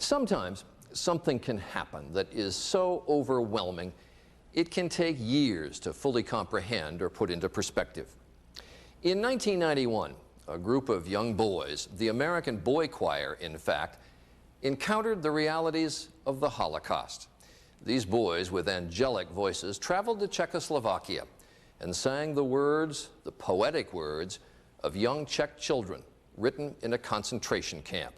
Sometimes something can happen that is so overwhelming it can take years to fully comprehend or put into perspective. In 1991, a group of young boys, the American Boychoir in fact, encountered the realities of the Holocaust. These boys with angelic voices traveled to Czechoslovakia and sang the words, the poetic words, of young Czech children written in a concentration camp.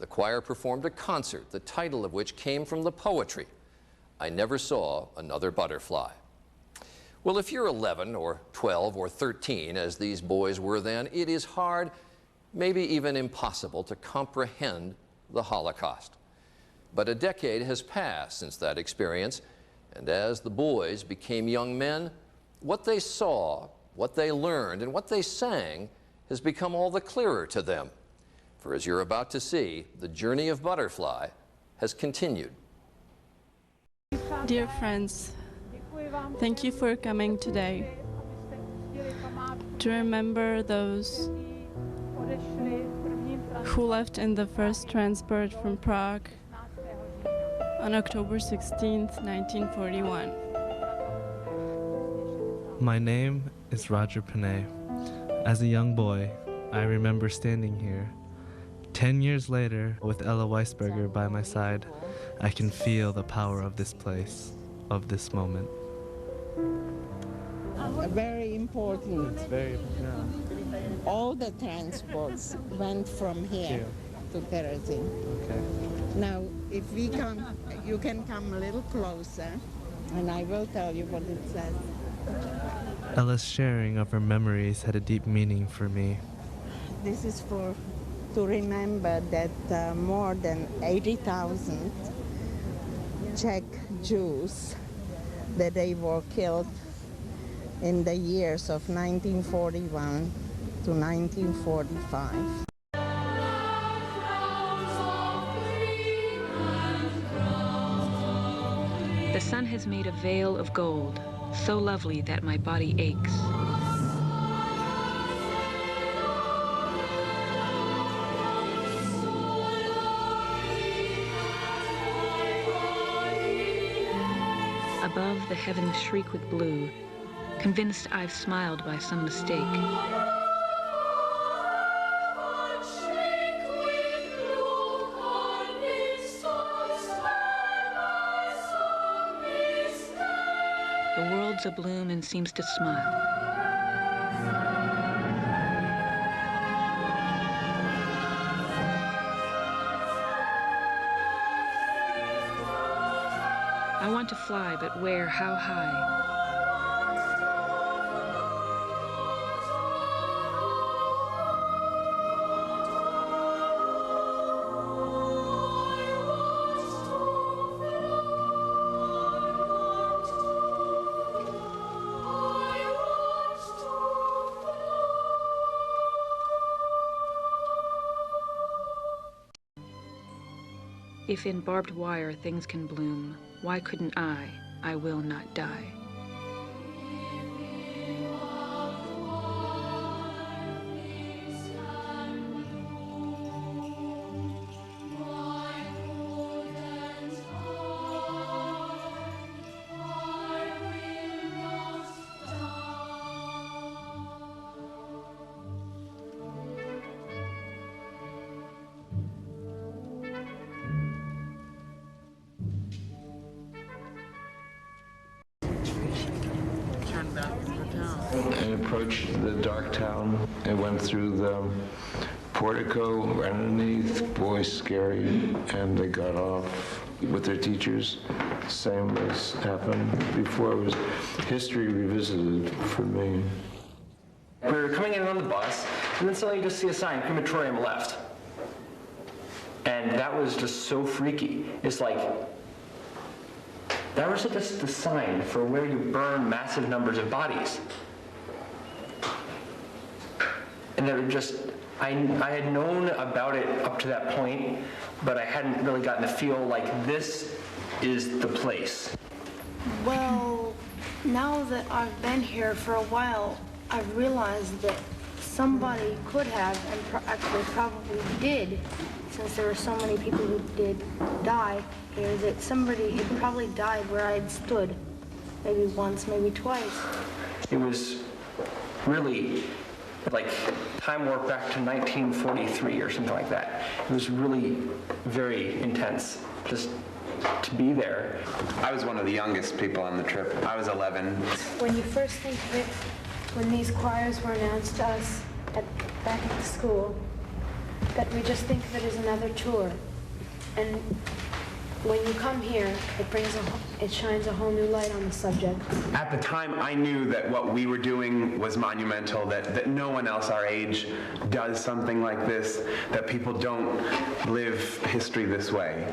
The choir performed a concert, the title of which came from the poetry, "I Never Saw Another Butterfly." Well, if you're 11 or 12 or 13, as these boys were then, it is hard, maybe even impossible, to comprehend the Holocaust. But a decade has passed since that experience, and as the boys became young men, what they saw, what they learned, and what they sang has become all the clearer to them. For as you're about to see, the journey of Butterfly has continued. Dear friends, thank you for coming today to remember those who left in the first transport from Prague on October 16th, 1941. My name is Roger Panay. As a young boy, I remember standing here. 10 years later, with Ella Weisberger by my side, I can feel the power of this place, of this moment. Very important. It's very, yeah. All the transports went from here to Theresienstadt. Okay. Now, if we come, you can come a little closer, and I will tell you what it says. Ella's sharing of her memories had a deep meaning for me. This is to remember that more than 80,000 Czech Jews, that they were killed in the years of 1941 to 1945. The sun has made a veil of gold, so lovely that my body aches. Above, the heavens shriek with blue, convinced I've smiled by some mistake. The world's abloom and seems to smile. I want to fly, but where, how high? If in barbed wire things can bloom, why couldn't I will not die. And approached the dark town and went through the portico right underneath. Boys scary, and they got off with their teachers. Same as happened before. It was history revisited for me. We were coming in on the bus, and then suddenly you just see a sign, crematorium left. And that was just so freaky. It's like, that was just the sign for where you burn massive numbers of bodies. And they were just, I had known about it up to that point, but I hadn't really gotten to feel like this is the place. Well, now that I've been here for a while, I've realized that somebody could have, and actually probably did, since there were so many people who did die here, that somebody had probably died where I'd stood. Maybe once, maybe twice. It was really like time warp back to 1943 or something like that. It was really very intense just to be there. I was one of the youngest people on the trip. I was 11. When you first think of it, when these choirs were announced to us back at the school, that we just think of it as another tour. And when you come here, it shines a whole new light on the subject. At the time, I knew that what we were doing was monumental, that no one else our age does something like this, that people don't live history this way.